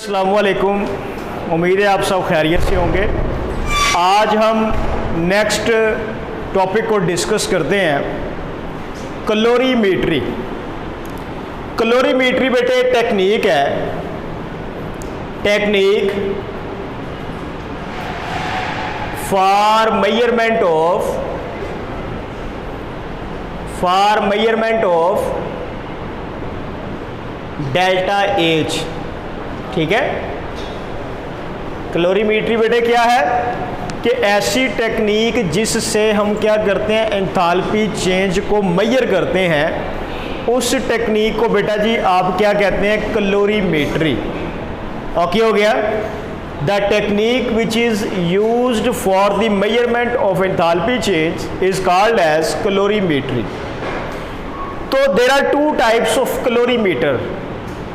अस्सलामुअलैकुम। उम्मीद है आप सब खैरियत से होंगे। आज हम नेक्स्ट टॉपिक को डिस्कस करते हैं, कैलोरीमेट्री। कैलोरीमेट्री बेटे टेक्निक है, technique for measurement of delta H. ठीक है, कैलोरीमेट्री बेटे क्या है कि ऐसी टेक्निक जिससे हम क्या करते हैं, एंथैल्पी चेंज को मेजर करते हैं, उस टेक्निक को बेटा जी आप क्या कहते हैं, कैलोरीमेट्री। ओके हो गया। The technique which is used for the measurement of enthalpy change is called as calorimetry. तो there are two types of calorimeter.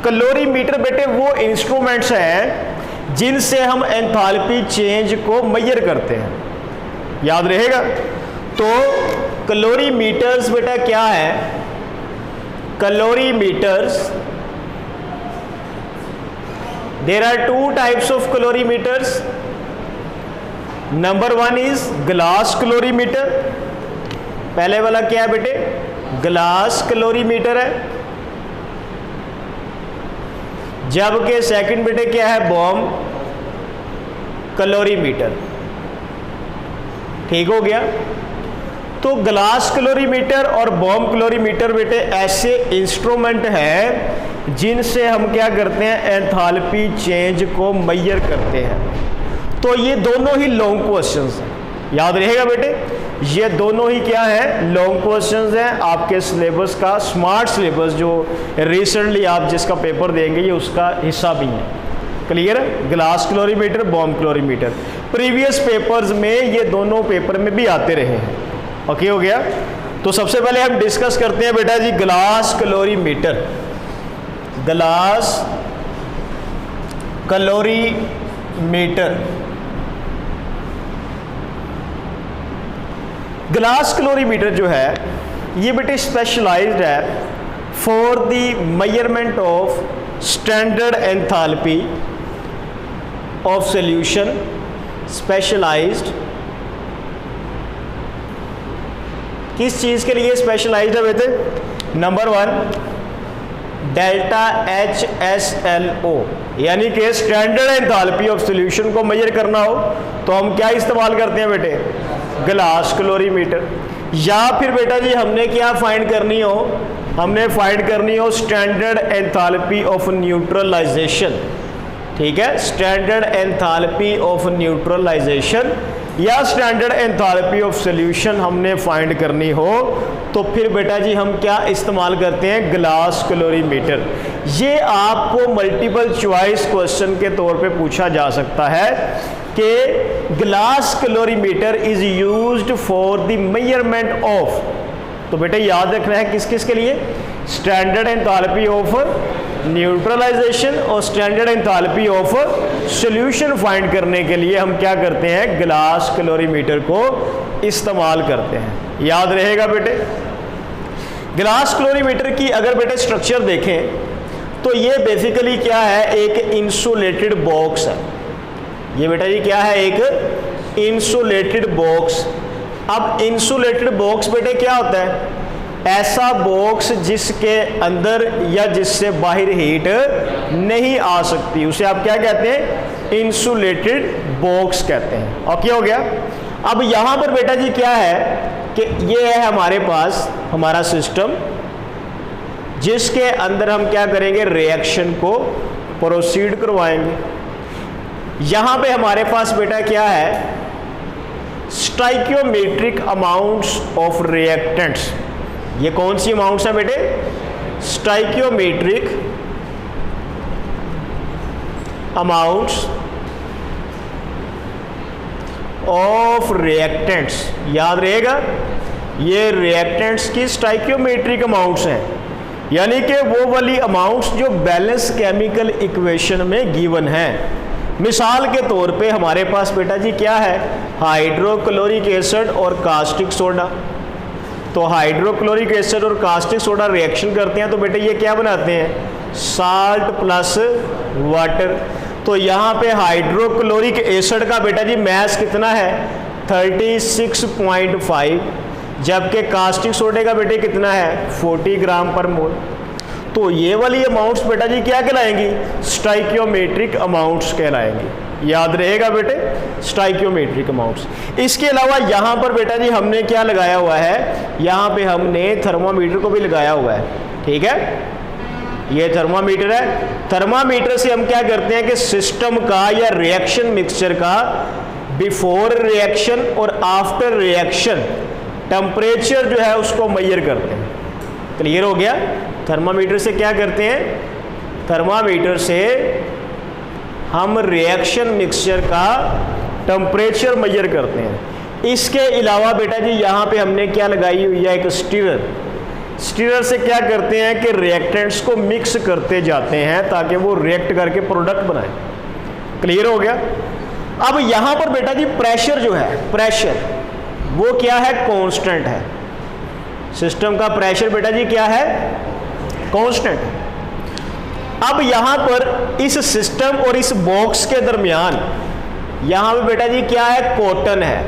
Calorimeter बेटे वो इंस्ट्रूमेंट्स हैं जिनसे हम एंथैल्पी चेंज को मेजर करते हैं, याद रहेगा। तो कैलोरीमीटर्स बेटा क्या है, calorimeters, there are two types of calorimeters. Number one is glass calorimeter. पहले वाला क्या है बेटे, ग्लास कैलोरीमीटर है। जबकि सेकंड बेटे क्या है, बॉम कैलोरीमीटर। ठीक हो गया। तो ग्लास कैलोरीमीटर और बॉम कैलोरीमीटर बेटे ऐसे इंस्ट्रूमेंट हैं जिनसे हम क्या करते हैं, एंथैल्पी चेंज को मेजर करते हैं। तो ये दोनों ही लॉन्ग क्वेश्चंस हैं, याद रहेगा बेटे। ये दोनों ही क्या है, लॉन्ग क्वेश्चंस हैं आपके सिलेबस का। स्मार्ट सिलेबस जो रिसेंटली आप जिसका पेपर देंगे ये उसका हिस्सा भी है। क्लियर है। Glass calorimeter, bomb calorimeter previous papers में ये दोनों पेपर में भी आते रहे हैं। ओके हो गया। तो सबसे पहले हम डिस्कस करते हैं बेटा जी glass calorimeter. Glass calorimeter, glass calorimeter जो है ये बेटे स्पेशलाइज्ड है for the measurement of standard enthalpy of solution. Specialised किस चीज के लिए स्पेशलाइज्ड है बेटे, नंबर वन डेल्टा HSLO, यानी कि स्टैंडर्ड एंथैल्पी ऑफ सॉल्यूशन को मेजर करना हो तो हम क्या इस्तेमाल करते हैं बेटे, ग्लास कैलोरीमीटर। या फिर बेटा जी हमने क्या फाइंड करनी हो, हमने फाइंड करनी हो स्टैंडर्ड एंथैल्पी ऑफ न्यूट्रलाइजेशन। ठीक है, स्टैंडर्ड एंथैल्पी ऑफ न्यूट्रलाइजेशन या स्टैंडर्ड एंथैल्पी ऑफ सॉल्यूशन हमने फाइंड करनी हो तो फिर बेटा जी हम क्या इस्तेमाल करते हैं, ग्लास कैलोरीमीटर। ये आपको मल्टीपल चॉइस क्वेश्चन के तौर पे पूछा जा सकता है कि glass calorimeter is used for the measurement of, तो बेटा याद रखना है किस किस के लिए, स्टैंडर्ड एंथैल्पी ऑफ न्यूट्रलाइजेशन और standard enthalpy of solution find करने के लिए हम क्या करते हैं, ग्लास कैलोरीमीटर को इस्तेमाल करते हैं। याद रहेगा बेटे। ग्लास कैलोरीमीटर की अगर बेटे स्ट्रक्चर देखें तो ये बेसिकली क्या है, एक इंसुलेटेड बॉक्स है। ये बेटा जी क्या है, एक इंसुलेटेड बॉक्स। अब इंसुलेटेड बॉक्स बेटे क्या होता है, ऐसा बॉक्स जिसके अंदर या जिससे बाहर हीट नहीं आ सकती, उसे आप क्या कहते हैं, इंसुलेटेड बॉक्स कहते हैं। ओके हो गया। अब यहां पर बेटा जी क्या है कि ये है हमारे पास हमारा सिस्टम जिसके अंदर हम क्या करेंगे, रिएक्शन को प्रोसीड करवाएंगे। यहां पे हमारे पास बेटा क्या है, स्टाइकियोमेट्रिक अमाउंट्स ऑफ रिएक्टेंट्स। ये कौन सी अमाउंट्स हैं बेटे, स्टाइकियोमेट्रिक अमाउंट्स ऑफ रिएक्टेंट्स। याद रहेगा ये रिएक्टेंट्स की स्टाइकियोमेट्रिक अमाउंट्स हैं, यानी कि वो वाली अमाउंट्स जो बैलेंस केमिकल इक्वेशन में गिवन है। मिसाल के तौर पे हमारे पास बेटा जी क्या है, हाइड्रोक्लोरिक एसिड और कास्टिक सोडा। तो हाइड्रोक्लोरिक एसिड और कास्टिक सोडा रिएक्शन करते हैं तो बेटे ये क्या बनाते हैं, साल्ट प्लस वाटर। तो यहाँ पे हाइड्रोक्लोरिक एसिड का बेटा जी मैस कितना है 36.5, जबकि कास्टिक सोडे का बेटे कितना है 40 ग्राम पर मोल। तो ये वाली अमाउंट्स बेटा जी क्या कहलाएंगी, स्टाइकियोमेट्रिक अमाउंट्स कहलाएंगी। याद रहेगा बेटे, स्टाइकियोमेट्रिक अमाउंट्स। इसके अलावा यहाँ पर बेटा जी हमने क्या लगाया हुआ है, यहाँ पे हमने थर्मामीटर को भी लगाया हुआ है, ठीक है। ये थर्मामीटर है। थर्मामीटर से हम क्या करते हैं कि सिस्टम का या रिएक्शन मिक्सचर का बिफोर रिएक्शन और आफ्टर रिएक्शन टेम्परेचर जो है उसको मेजर करते हैं। क्लियर हो गया। थर्मामीटर से क्या करते हैं, थर्मामीटर से हम रिएक्शन मिक्सचर का टेम्परेचर मेजर करते हैं। इसके अलावा बेटा जी यहाँ पे हमने क्या लगाई हुई है, एक स्टीरर। स्टीरर से क्या करते हैं कि रिएक्टेंट्स को मिक्स करते जाते हैं ताकि वो रिएक्ट करके प्रोडक्ट बनाए। क्लियर हो गया। अब यहाँ पर बेटा जी प्रेशर जो है, प्रेशर वो क्या है, कांस्टेंट है। सिस्टम का प्रेशर बेटा जी क्या है, कांस्टेंट। अब यहाँ पर इस सिस्टम और इस बॉक्स के दरमियान यहाँ पे बेटा जी क्या है, कॉटन है।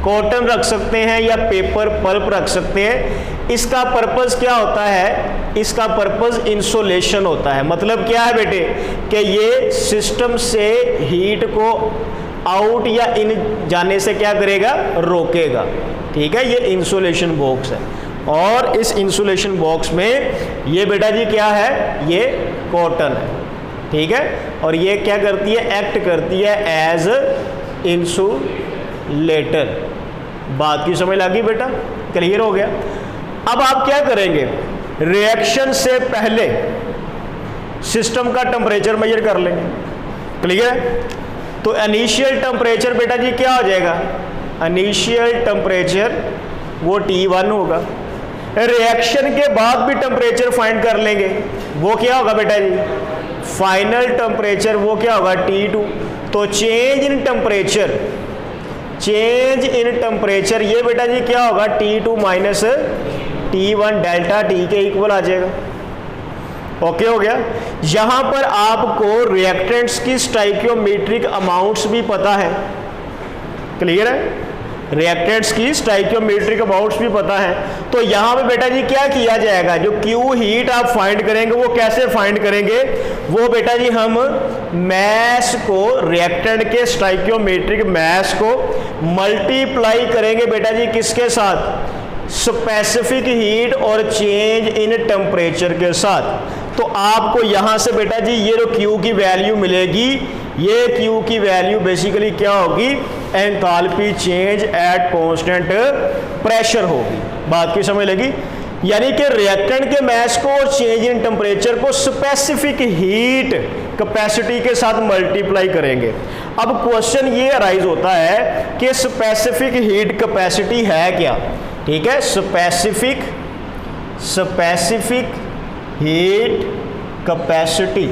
कॉटन रख सकते हैं या पेपर पल्प रख सकते हैं। इसका पर्पस क्या होता है, इसका पर्पस इंसुलेशन होता है। मतलब क्या है बेटे कि ये सिस्टम से हीट को आउट या इन जाने से क्या करेगा, रोकेगा। ठीक है, ये इंसुलेशन बॉक्स है। और इस इंसुलेशन बॉक्स में ये बेटा जी क्या है, ये कॉटन है। ठीक है, और ये क्या करती है, एक्ट करती है एज इंसुलेटर। बात की समझ लगी बेटा, क्लियर हो गया। अब आप क्या करेंगे, रिएक्शन से पहले सिस्टम का टेम्परेचर मेजर कर लेंगे। क्लियर है। तो इनिशियल टेम्परेचर बेटा जी क्या हो जाएगा, इनिशियल टेम्परेचर वो T1 होगा। रिएक्शन के बाद भी टेम्परेचर फाइंड कर लेंगे, वो क्या होगा बेटा जी, फाइनल टेम्परेचर वो क्या होगा, T2। तो change in temperature, change in temperature ये बेटा जी क्या होगा, T2 minus T1 delta T के इक्वल आ जाएगा। ओके हो गया। यहां पर आपको रिएक्टेंट्स की स्टाइकियोमेट्रिक अमाउंट्स भी पता है। क्लियर है, रिएक्टेंट्स की स्टाइकियोमेट्रिक अमाउंट्स भी पता है। तो यहां पे बेटा जी क्या किया जाएगा, जो क्यू हीट आप फाइंड करेंगे वो कैसे फाइंड करेंगे, वो बेटा जी हम मैस को, रिएक्टेंट के स्टाइकियोमेट्रिक मैस को मल्टीप्लाई करेंगे बेटा जी किसके साथ, स्पेसिफिक हीट और चेंज इन टेम्परेचर के साथ। तो आपको यहां से बेटा जी ये जो Q की वैल्यू मिलेगी, ये Q की वैल्यू बेसिकली क्या होगी, enthalpy change at constant pressure होगी। बात की समझ लगी। यानी कि रिएक्टेंट के मैस को और चेंज इन टेम्परेचर को स्पेसिफिक हीट कैपेसिटी के साथ मल्टीप्लाई करेंगे। अब क्वेश्चन ये अराइज होता है कि स्पेसिफिक हीट कैपेसिटी है क्या। ठीक है, specific heat capacity,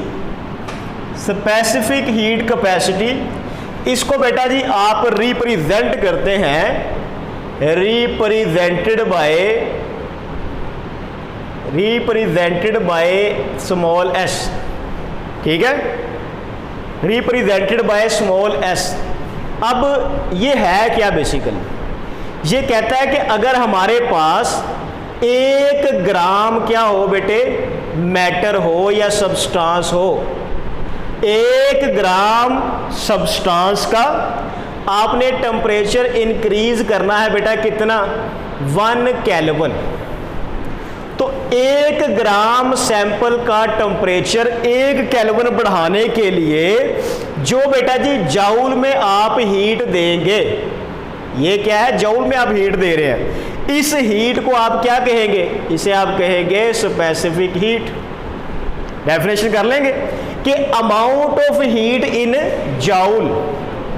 specific heat capacity, इसको बेटा जी आप रिप्रेजेंट करते हैं, रिप्रेजेंटेड बाय स्मॉल एस। ठीक है, रिप्रेजेंटेड बाय स्मॉल एस। अब ये है क्या, बेसिकली ये कहता है कि अगर हमारे पास 1 ग्राम क्या हो बेटे, मैटर हो या सब्सटेंस हो, 1 ग्राम सब्सटेंस का आपने टेम्परेचर इंक्रीज करना है बेटा कितना, 1 केल्विन। तो 1 ग्राम सैंपल का टेम्परेचर 1 केल्विन बढ़ाने के लिए जो बेटा जी जूल में आप हीट देंगे, ये क्या है, जूल में आप हीट दे रहे हैं, इस हीट को आप क्या कहेंगे, इसे आप कहेंगे स्पेसिफिक हीट। डेफिनेशन कर लेंगे कि amount of heat in joule.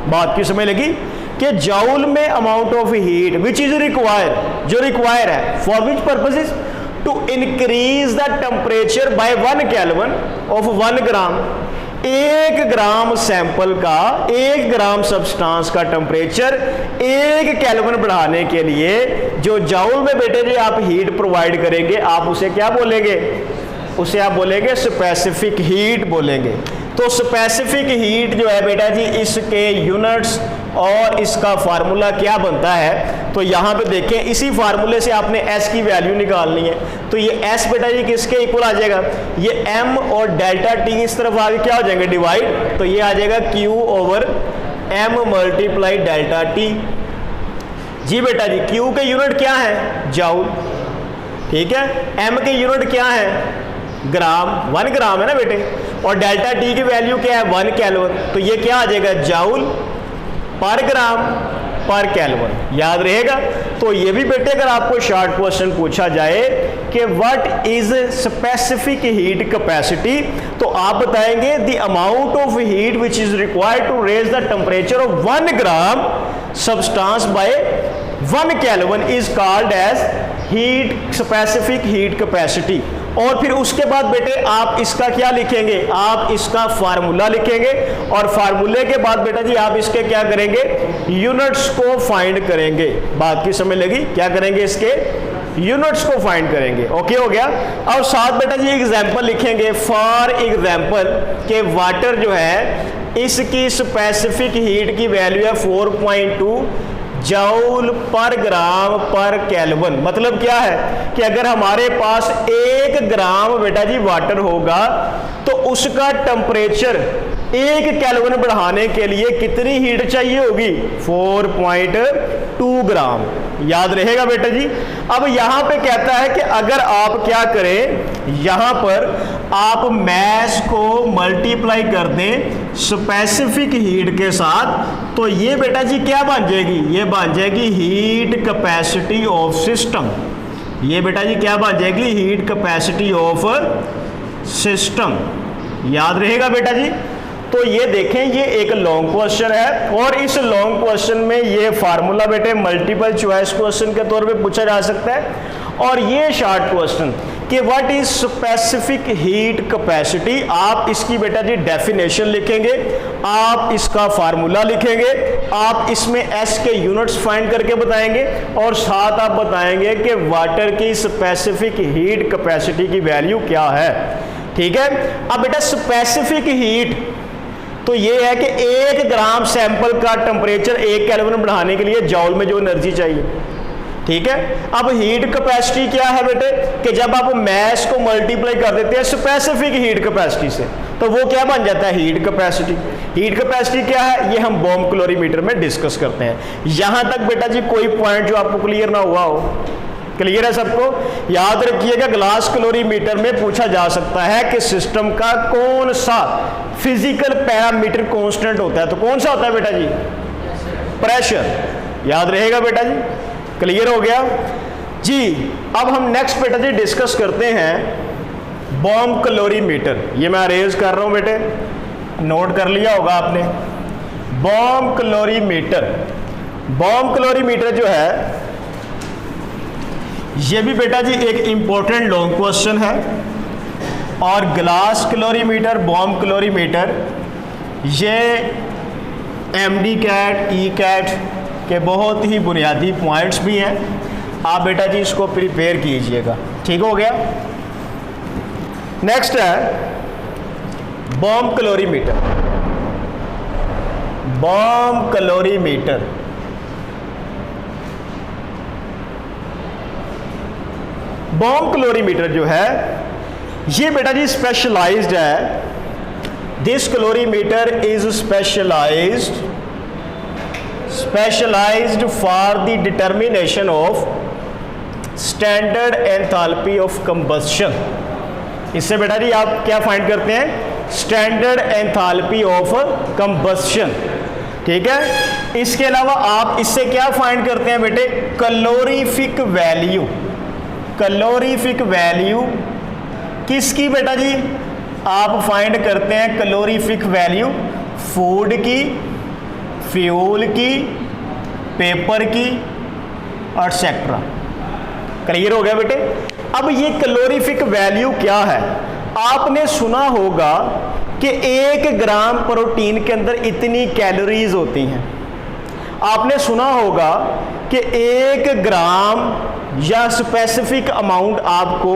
बात की समझ लगी कि जूल में amount of heat which is require, जो रिक्वायर है for which purposes, to increase the temperature by 1 kelvin of 1 gram 1 gram sample का, 1 ग्राम सब्सटेंस का टेम्परेचर 1 केल्विन बढ़ाने के लिए जो जाउल में बेटे जी आप हीट प्रोवाइड करेंगे, आप उसे क्या बोलेंगे? उसे आप बोलेंगे स्पेसिफिक हीट बोलेंगे। तो स्पेसिफिक हीट जो है बेटा जी, इसके यूनिट्स और इसका फार्मूला क्या बनता है? तो यहाँ पे देखें, इसी फार्मूले से आपने S की वैल्यू निकालनी है। तो ये S बेटा जी किसके इक्वल आ जाएगा? ये M और डेल्टा T इस तरफ आगे क्या हो जाएंगे? डिवाइड। तो ये आ जाएगा Q over M multiply delta T। जी बेटा जी, Q के यूनिट क्या है? जाउल। ठीक है, M के यूनिट क्या है? ग्राम, 1 ग्राम है ना बेटे, और डेल्टा T की वैल्यू क्या है? 1 केल्विन। तो ये क्या आ जाएगा? जाउल पर ग्राम पर केल्विन। याद रहेगा? तो ये भी बेटे अगर आपको शॉर्ट क्वेश्चन पूछा जाए कि what is specific heat capacity, तो आप बताएंगे the amount of heat which is required to raise the temperature of 1 gram substance by 1 kelvin is called as heat specific heat capacity. और फिर उसके बाद बेटे आप इसका क्या लिखेंगे? आप इसका फार्मूला लिखेंगे, और फार्मूले के बाद बेटा जी आप इसके क्या करेंगे? यूनिट्स को फाइंड करेंगे। बात की समझ लगी? क्या करेंगे? इसके यूनिट्स को फाइंड करेंगे। ओके हो गया। और साथ बेटा जी एग्जांपल लिखेंगे। फॉर एग्जांपल के वाटर जो है इसकी स्पेसिफिक हीट की वैल्यू है 4.2 जूल पर ग्राम पर केल्विन। मतलब क्या है कि अगर हमारे पास 1 ग्राम बेटा जी वाटर होगा तो उसका टेम्परेचर 1 केल्विन बढ़ाने के लिए कितनी हीट चाहिए होगी? 4.2 ग्राम। याद रहेगा बेटा जी? अब यहां पे कहता है कि अगर आप क्या करें, यहां पर आप मैस को मल्टीप्लाई कर दें स्पेसिफिक हीट के साथ, तो ये बेटा जी क्या बन जाएगी? ये बन जाएगी हीट कैपेसिटी ऑफ सिस्टम। ये बेटा जी क्या बन जाएगी? Heat capacity of system. याद रहेगा बेटा जी? तो ये देखें, ये एक लॉन्ग क्वेश्चन है, और इस लॉन्ग क्वेश्चन में ये फार्मूला बेटे मल्टीपल चॉइस क्वेश्चन के तौर पे पूछा जा सकता है। और ये शॉर्ट क्वेश्चन कि what is specific heat capacity, आप इसकी बेटा जी डेफिनेशन लिखेंगे, आप इसका फार्मूला लिखेंगे, आप इसमें S के यूनिट्स फाइंड करके बताएंगे, और साथ आप बताएंगे कि वाटर की स्पेसिफिक हीट कैपेसिटी की वैल्यू क्या है। ठीक है। अब बेटा स्पेसिफिक हीट तो ये है कि 1 ग्राम सैंपल का टेम्परेचर 1 केल्विन बढ़ाने के लिए जॉल में जो एनर्जी चाहिए। ठीक है। अब हीट कैपेसिटी क्या है बेटे कि जब आप मैस को मल्टीप्लाई कर देते हैं स्पेसिफिक हीट कैपेसिटी से, तो वो क्या बन जाता है? Heat capacity. हीट कैपेसिटी क्या है? ये हम बॉम्ब कैलोरीमीटर में डिस्कस करते हैं। यहां तक बेटा जी कोई पॉइंट जो आपको क्लियर ना हुआ हो? क्लियर है सबको? याद रखिएगा, ग्लास कैलोरीमीटर में पूछा जा सकता है कि सिस्टम का कौन सा फिजिकल पैरामीटर कांस्टेंट होता है। तो कौन सा होता है बेटा जी? प्रेशर। याद रहेगा बेटा जी? क्लियर हो गया जी। अब हम नेक्स्ट बेटा जी डिस्कस करते हैं बॉम्ब कैलोरीमीटर। ये मैं अरेंज कर रहा हूं बेटे, नोट कर लिया होगा आपने। बॉम्ब कैलोरीमीटर, बॉम्ब कैलोरीमीटर जो है ये भी बेटा जी एक इंपॉर्टेंट लॉन्ग क्वेश्चन है। और ग्लास कैलोरीमीटर, बॉम्ब कैलोरीमीटर ये MD कैट, E कैट के बहुत ही बुनियादी पॉइंट्स भी हैं। आप बेटा जी इसको प्रिपेयर कीजिएगा। ठीक हो गया। नेक्स्ट है bomb calorimeter. Bomb calorimeter bomb calorimeter जो है ये बेटा जी स्पेशलाइज्ड है। This calorimeter is specialized for the determination of standard enthalpy of combustion. इससे बेटा जी आप क्या फाइंड करते हैं? Standard enthalpy of combustion. ठीक है। इसके अलावा आप इससे क्या फाइंड करते हैं बेटे? Calorific value. कैलोरीफिक वैल्यू किसकी बेटा जी? आप फाइंड करते हैं कैलोरीफिक वैल्यू फूड की, फ्यूल की, पेपर की और एक्सेट्रा। क्लियर हो गया बेटे? अब ये कैलोरीफिक वैल्यू क्या है? आपने सुना होगा कि 1 ग्राम प्रोटीन के अंदर इतनी कैलोरीज होती हैं। आपने सुना होगा कि 1 ग्राम या स्पेसिफिक अमाउंट आपको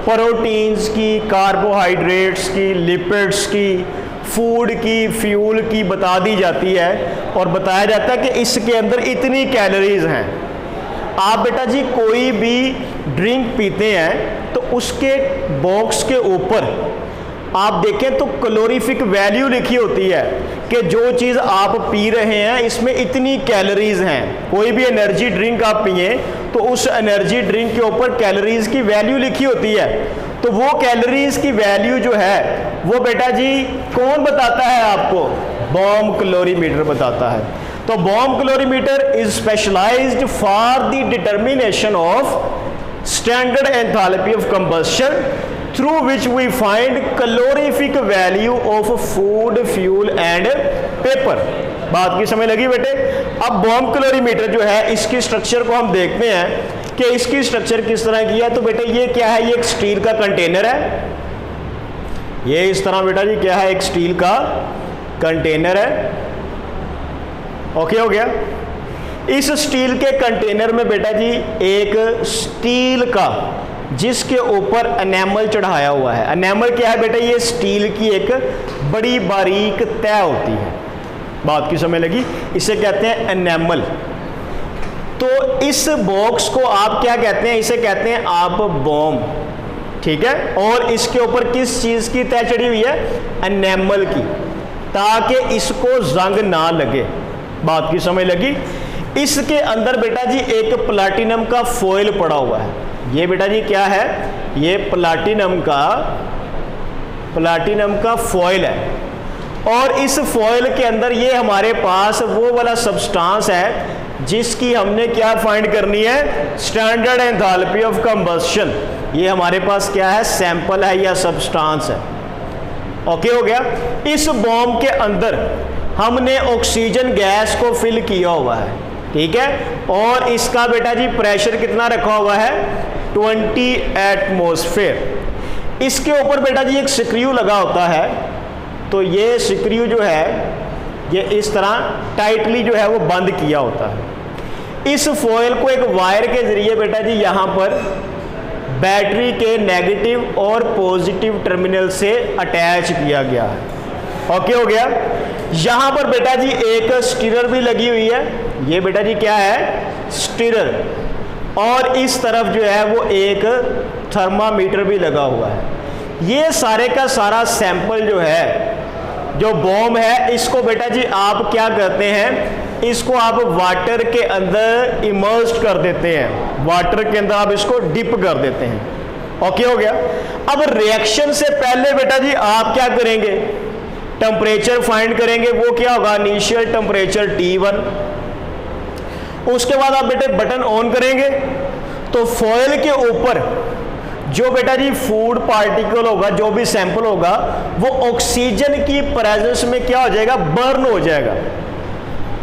प्रोटीन्स की, कार्बोहाइड्रेट्स की, लिपिड्स की, फूड की, फ्यूल की बता दी जाती है और बताया जाता है कि इसके अंदर इतनी कैलोरीज हैं। आप बेटा जी कोई भी ड्रिंक पीते हैं तो उसके बॉक्स के ऊपर आप देखें तो कैलोरीफिक वैल्यू लिखी होती है कि जो चीज़ आप पी रहे हैं इसमें इतनी कैलोरीज हैं। कोई भी एनर्जी ड्रिंक आप पिए तो उस एनर्जी ड्रिंक के ऊपर कैलोरीज की वैल्यू लिखी होती है। तो वो कैलोरीज की वैल्यू जो है वो बेटा जी कौन बताता है आपको? बॉम कैलोरीमीटर बताता है। तो bomb calorimeter is specialized for the determination of standard enthalpy of combustion through which we find calorific value of food, fuel and paper। बात की समझ लगी बेटे? अब बॉम कैलोरीमीटर जो है इसकी स्ट्रक्चर को हम देखते हैं कि इसकी स्ट्रक्चर किस तरह की है। तो बेटे ये क्या है? ये एक स्टील का कंटेनर है। ये इस तरह बेटा जी क्या है? एक स्टील का कंटेनर है। ओके हो गया? इस स्टील के कंटेनर में बेटा जी एक स्टील का जिसके ऊपर एनेमल चढ़ाया हुआ है। एनेमल क्या है बेटा? ये स्टील की एक बड़ी बारीक तय होती है। बात की समझ लगी? इसे कहते हैं एनेमल। तो इस बॉक्स को आप क्या कहते हैं? इसे कहते हैं आप बॉम। ठीक है? और इसके ऊपर किस चीज की तय चढ़ी हुई है? एनेमल की, ताकि इसको जंग ना लगे। बात की समझ लगी? इसके अंदर बेटा जी एक प्लाटिनम का फॉइल पड़ा हुआ है। ये बेटा जी क्या है? ये प्लाटिनम का फॉइल है। और इस फॉइल के अंदर ये हमारे पास वो वाला सब्सटेंस है जिसकी हमने क्या फाइंड करनी है? Standard enthalpy of combustion. ये हमारे पास क्या है? सैंपल है या सब्सटेंस है। ओके हो गया? इस बॉम्ब के अंदर हमने ऑक्सीजन गैस को फिल किया हुआ है। ठीक है? और इसका बेटा जी प्रेशर कितना रखा हुआ है? 20 एटमॉस्फेयर। इसके ऊपर बेटा जी एक स्क्रू लगा होता है। तो ये स्क्रू जो है ये इस तरह टाइटली जो है वो बंद किया होता है। इस फॉइल को एक वायर के जरिए बेटा जी यहाँ पर बैटरी के नेगेटिव और पॉजिटिव टर्मिनल से अटैच किया गया है। ओके हो गया? यहाँ पर बेटा जी एक स्टीरर भी लगी हुई है। ये बेटा जी क्या है? स्टीरर। और इस तरफ जो है वो एक थर्मामीटर भी लगा हुआ है। ये सारे का सारा सैंपल जो है, जो बॉम्ब है, इसको बेटा जी आप क्या करते हैं? इसको आप वाटर के अंदर इमर्स्ड कर देते हैं। वाटर के अंदर आप इसको डिप कर देते हैं। ओके हो गया? अब रिएक्शन से पहले बेटा जी आप क्या करेंगे? टेम्परेचर फाइंड करेंगे। वो क्या होगा? Initial temperature T1। उसके बाद आप बेटे बटन ऑन करेंगे तो फॉइल के ऊपर जो बेटा जी फूड पार्टिकल होगा, जो भी सैंपल होगा, वो ऑक्सीजन की प्रेजेंस में क्या हो जाएगा? बर्न हो जाएगा।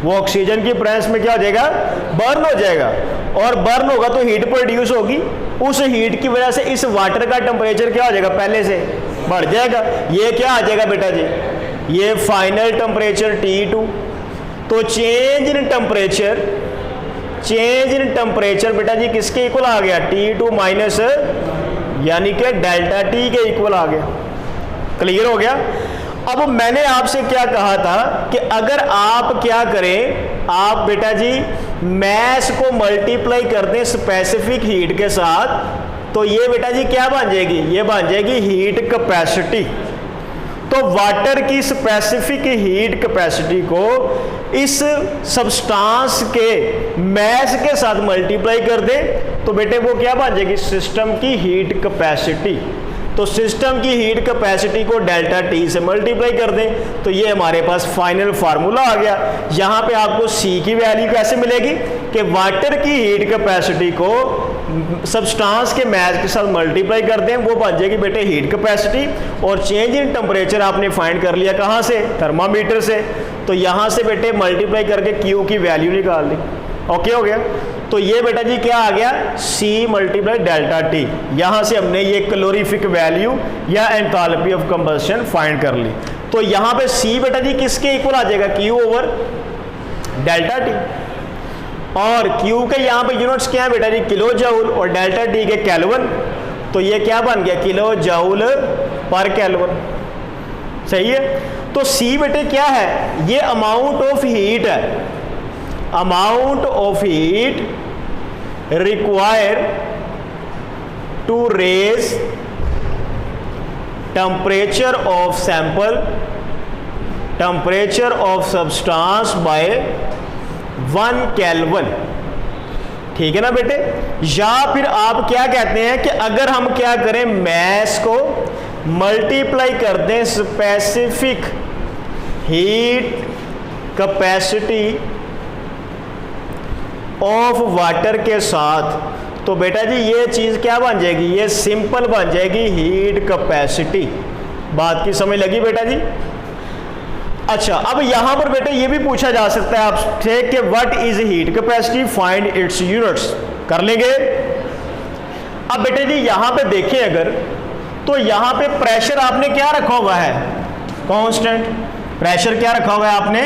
वो ऑक्सीजन की प्रेजेंस में क्या हो जाएगा? बर्न हो जाएगा। और बर्न होगा तो हीट प्रोड्यूस होगी। उस हीट की वजह से इस वाटर का टेम्परेचर क्या हो जाएगा? पहले से बढ़ जाएगा। ये क्या आ जाएगा बेटा जी? ये फाइनल टेम्परेचर T2। तो चेंज इन टेम्परेचर बेटा जी किसके इक्वल आ गया? T2 माइनस यानी कि डेल्टा T के इक्वल आ गया। क्लियर हो गया? अब मैंने आपसे क्या कहा था कि अगर आप क्या करें, आप बेटा जी मैस को मल्टीप्लाई कर दें स्पेसिफिक हीट के साथ, तो ये बेटा जी क्या बन जाएगी? ये बन जाएगी हीट कैपेसिटी। तो वाटर की स्पेसिफिक हीट कैपेसिटी को इस सब्सटेंस के मैस के साथ मल्टीप्लाई कर दें तो बेटे वो क्या बन जाएगी? सिस्टम की हीट कैपेसिटी। तो सिस्टम की हीट कैपेसिटी को डेल्टा T से मल्टीप्लाई कर दें तो ये हमारे पास फाइनल फार्मूला आ गया। यहाँ पे आपको C की वैल्यू कैसे मिलेगी कि वाटर की हीट कैपेसिटी को सब्सटेंस के मैस के साथ मल्टीप्लाई कर दें, वो बन जाएगी बेटे हीट कैपेसिटी। और चेंज इन टेम्परेचर आपने फाइंड कर लिया कहाँ से? थर्मामीटर से। तो यहाँ से बेटे मल्टीप्लाई करके Q की वैल्यू निकाल ली। ओके हो गया? तो ये बेटा जी क्या आ गया? C multiply delta T। यहाँ से हमने ये कैलोरीफिक वैल्यू या एंथैल्पी ऑफ कंबस्शन फाइंड कर ली। तो यहां पे C बेटा जी किसके इक्वल आ जाएगा, Q ओवर डेल्टा T, और Q के यहां पे यूनिट्स क्या है बेटा जी, किलो जूल, और डेल्टा T के केल्विन, तो ये क्या बन गया, किलो जूल पर केल्विन। सही है। तो C बेटे क्या है, ये अमाउंट ऑफ हीट है, amount of heat require to raise temperature of sample, temperature of substance by 1 kelvin. ठीक है ना बेटे। या फिर आप क्या कहते हैं कि अगर हम क्या करें, मैस को मल्टीप्लाई कर दें specific heat capacity of water के साथ, तो बेटा जी ये चीज़ क्या बन जाएगी, ये सिंपल बन जाएगी हीट कैपेसिटी। बात की समझ लगी बेटा जी। अच्छा, अब यहां पर बेटे ये भी पूछा जा सकता है आपसे कि what is heat capacity, find its units. कर लेंगे। अब बेटे जी यहां पे देखें अगर, तो यहां पे प्रेशर आपने क्या रखा हुआ है, कांस्टेंट। प्रेशर क्या रखा हुआ है आपने,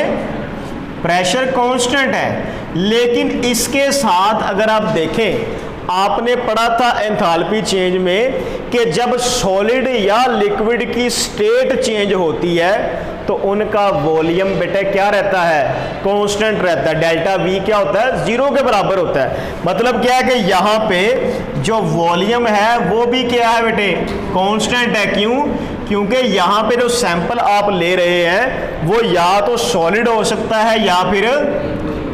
प्रेशर कांस्टेंट है। लेकिन इसके साथ अगर आप देखें, आपने पढ़ा था एंथैल्पी चेंज में कि जब सॉलिड या लिक्विड की स्टेट चेंज होती है तो उनका वॉल्यूम बेटा क्या रहता है, कांस्टेंट रहता है। डेल्टा वी क्या होता है, 0 के बराबर होता है। मतलब क्या है कि यहाँ पे जो वॉल्यूम है वो भी क्या है बेटे, कांस्टेंट है। क्यों, क्योंकि यहाँ पे जो सैंपल आप ले रहे हैं वो या तो सॉलिड हो सकता है या फिर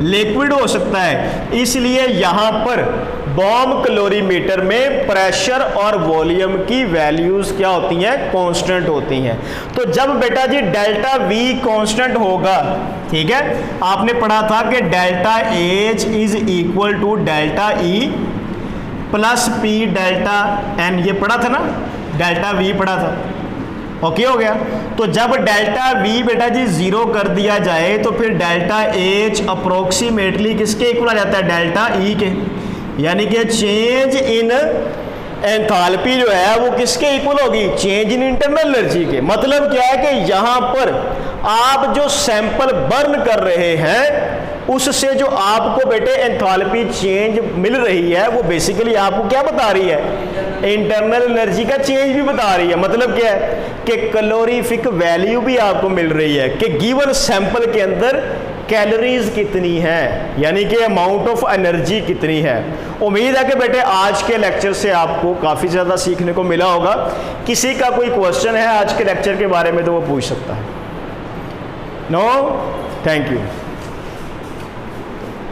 लिक्विड हो सकता है। इसलिए यहाँ पर बॉम कैलोरीमीटर में प्रेशर और वॉल्यूम की वैल्यूज क्या होती हैं, कांस्टेंट होती हैं। तो जब बेटा जी डेल्टा वी कांस्टेंट होगा, ठीक है, आपने पढ़ा था कि delta H is equal to delta E plus P delta N, ये पढ़ा था ना, डेल्टा वी पढ़ा था। ओके हो गया। तो जब डेल्टा वी बेटा जी 0 कर दिया जाए तो फिर डेल्टा एच अप्रोक्सीमेटली किसके इक्वल आ जाता है, डेल्टा ई के। यानी कि चेंज इन एंथैल्पी जो है वो किसके इक्वल होगी, चेंज इन इंटरनल एनर्जी के। मतलब क्या है कि यहां पर आप जो सैंपल बर्न कर रहे हैं उससे जो आपको बेटे एंथैल्पी चेंज मिल रही है वो बेसिकली आपको क्या बता रही है, इंटरनल एनर्जी का चेंज भी बता रही है। मतलब क्या है कि कैलोरीफिक वैल्यू भी आपको मिल रही है कि गिवन सैंपल के अंदर कैलोरीज कितनी है, यानी कि अमाउंट ऑफ एनर्जी कितनी है। उम्मीद है कि बेटे आज के लेक्चर से आपको काफ़ी ज़्यादा सीखने को मिला होगा। किसी का कोई क्वेश्चन है आज के लेक्चर के बारे में तो वो पूछ सकता है। No, thank you.